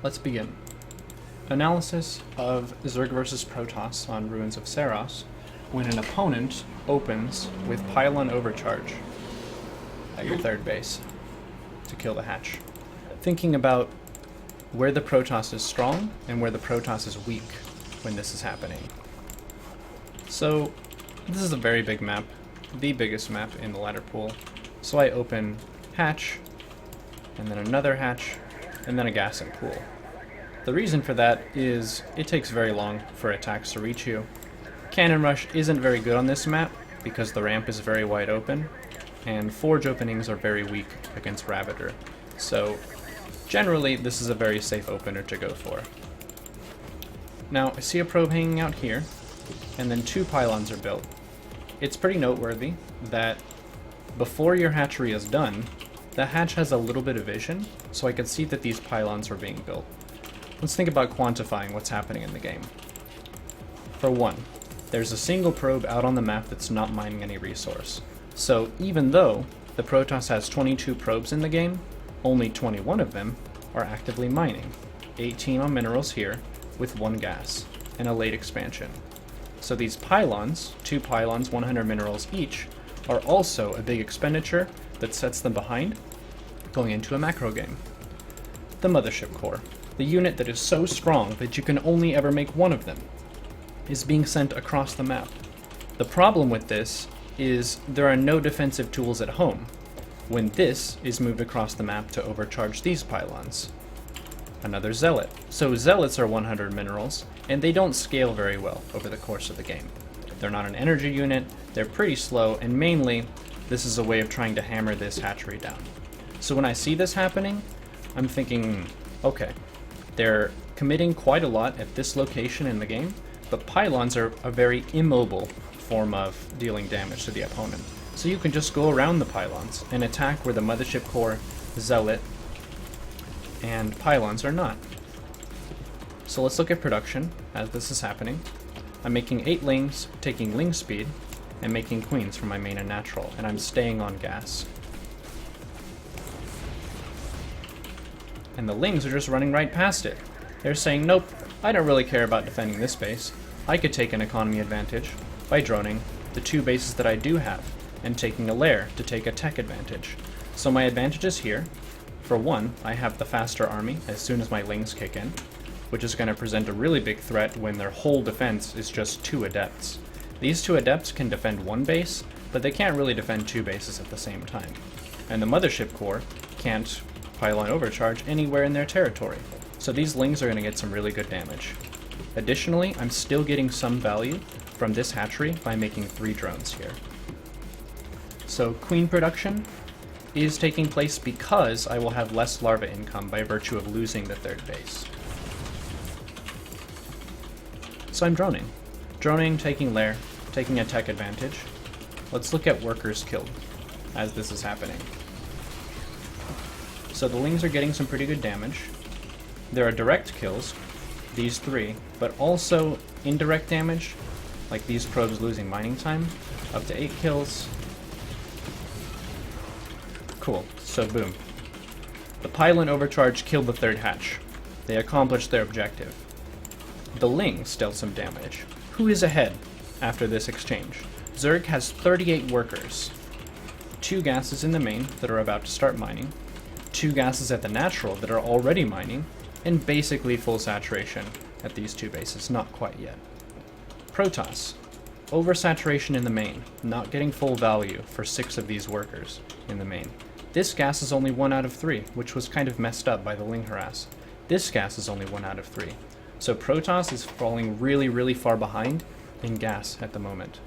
Let's begin. Analysis of Zerg versus Protoss on Ruins of Saros when an opponent opens with Pylon Overcharge at your third base to kill the hatch. Thinking about where the Protoss is strong and where the Protoss is weak when this is happening. So this is a very big map, the biggest map in the ladder pool. So I open hatch, and then another hatch, and then a gassing pool. The reason for that is it takes very long for attacks to reach you. Cannon Rush isn't very good on this map because the ramp is very wide open, and forge openings are very weak against Ravager. So generally this is a very safe opener to go for. Now I see a probe hanging out here, and then two pylons are built. It's pretty noteworthy that before your hatchery is done, the hatch has a little bit of vision, so I can see that these pylons are being built. Let's think about quantifying what's happening in the game. For one, there's a single probe out on the map that's not mining any resource. So even though the Protoss has 22 probes in the game, only 21 of them are actively mining. 18 on minerals here, with 1 gas, and a late expansion. So these pylons, 2 pylons, 100 minerals each, are also a big expenditure that sets them behind going into a macro game. The Mothership Core, the unit that is so strong that you can only ever make one of them, is being sent across the map. The problem with this is there are no defensive tools at home when this is moved across the map to overcharge these pylons. Another Zealot. So Zealots are 100 minerals, and they don't scale very well over the course of the game. They're not an energy unit, they're pretty slow, and mainly this is a way of trying to hammer this hatchery down. So when I see this happening, I'm thinking, okay, they're committing quite a lot at this location in the game, but pylons are a very immobile form of dealing damage to the opponent. So you can just go around the pylons and attack where the Mothership Core, Zealot, and pylons are not. So let's look at production as this is happening. I'm making 8 lings, taking ling speed, and making queens for my main and natural, and I'm staying on gas. And the lings are just running right past it. They're saying, nope, I don't really care about defending this base. I could take an economy advantage by droning the 2 bases that I do have, and taking a lair to take a tech advantage. So my advantage is here. For one, I have the faster army as soon as my lings kick in, which is going to present a really big threat when their whole defense is just 2 adepts. These 2 adepts can defend 1 base, but they can't really defend 2 bases at the same time. And the Mothership Core can't Pylon Overcharge anywhere in their territory, so these lings are going to get some really good damage. Additionally, I'm still getting some value from this hatchery by making 3 drones here. So queen production is taking place because I will have less larva income by virtue of losing the 3rd base. So I'm droning. Droning, taking lair, taking a tech advantage. Let's look at workers killed as this is happening. So the lings are getting some pretty good damage. There are direct kills, these 3, but also indirect damage, like these probes losing mining time, up to 8 kills. Cool, so boom. The Pylon Overcharge killed the 3rd hatch. They accomplished their objective. The lings dealt some damage. Who is ahead after this exchange? Zerg has 38 workers. 2 gases in the main that are about to start mining, 2 gases at the natural that are already mining, and basically full saturation at these 2 bases, not quite yet. Protoss, oversaturation in the main, not getting full value for 6 of these workers in the main. This gas is only 1 out of 3, which was kind of messed up by the ling harass. This gas is only 1 out of 3. So Protoss is falling really, really far behind in gas at the moment.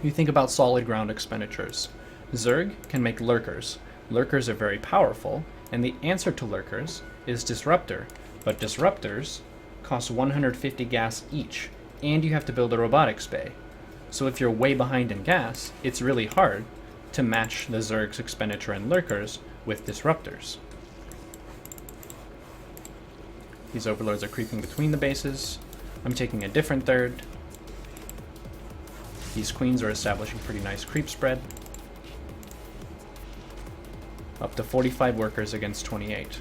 You think about solid ground expenditures. Zerg can make lurkers. Lurkers are very powerful, and the answer to lurkers is Disruptor. But Disruptors cost 150 gas each, and you have to build a robotics bay. So if you're way behind in gas, it's really hard to match the Zerg's expenditure in lurkers with Disruptors. These overlords are creeping between the bases. I'm taking a different 3rd. These queens are establishing pretty nice creep spread. Up to 45 workers against 28.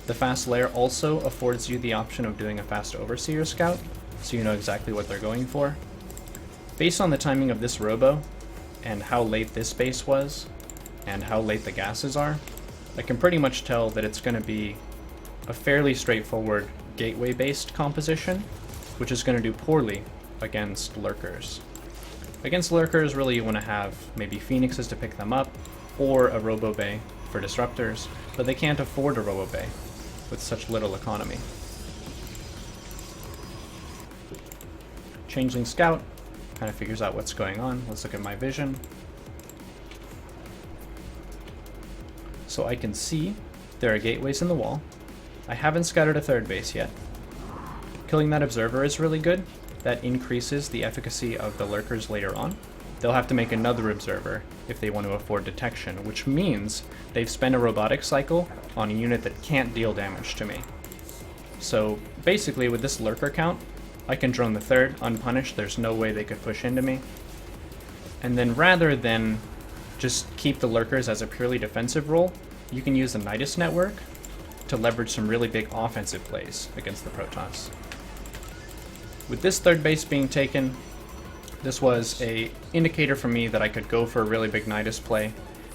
The fast lair also affords you the option of doing a fast overseer scout, so you know exactly what they're going for. Based on the timing of this robo, and how late this base was, and how late the gases are, I can pretty much tell that it's going to be a fairly straightforward gateway-based composition, which is going to do poorly against lurkers. Against lurkers, really you want to have maybe phoenixes to pick them up, or a robo bay for disruptors, but they can't afford a robo bay with such little economy. Changeling Scout kind of figures out what's going on. Let's look at my vision. So I can see there are gateways in the wall. I haven't scouted a third base yet. Killing that observer is really good. That increases the efficacy of the lurkers later on. They'll have to make another observer if they want to afford detection, which means they've spent a robotic cycle on a unit that can't deal damage to me. So basically with this lurker count, I can drone the third unpunished. There's no way they could push into me. And then rather than just keep the lurkers as a purely defensive role, you can use the Nidus network to leverage some really big offensive plays against the Protoss. With this third base being taken, this was an indicator for me that I could go for a really big Nidus play.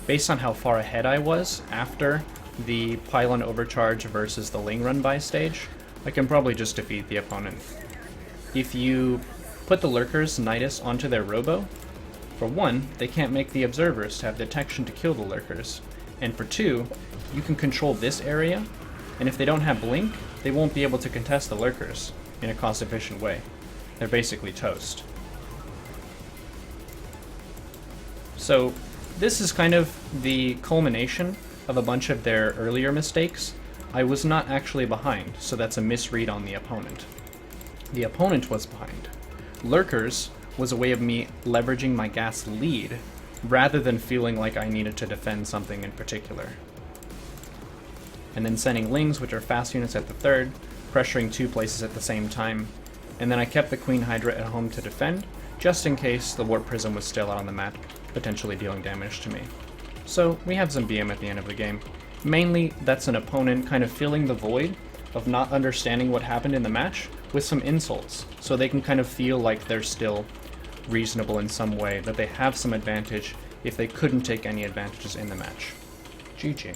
Based on how far ahead I was after the Pylon Overcharge versus the Ling Run By stage, I can probably just defeat the opponent. If you put the lurkers Nidus onto their robo, for one, they can't make the observers to have detection to kill the lurkers, and for two, you can control this area, and if they don't have blink, they won't be able to contest the lurkers in a cost-efficient way. They're basically toast. So this is kind of the culmination of a bunch of their earlier mistakes. I was not actually behind, so that's a misread on the opponent. The opponent was behind. Lurkers was a way of me leveraging my gas lead, rather than feeling like I needed to defend something in particular. And then sending Lings, which are fast units at the third, pressuring two places at the same time, and then I kept the Queen Hydra at home to defend, just in case the Warp Prism was still out on the map, potentially dealing damage to me. So we have some BM at the end of the game. Mainly, that's an opponent kind of filling the void of not understanding what happened in the match with some insults, so they can kind of feel like they're still reasonable in some way, that they have some advantage if they couldn't take any advantages in the match. GG.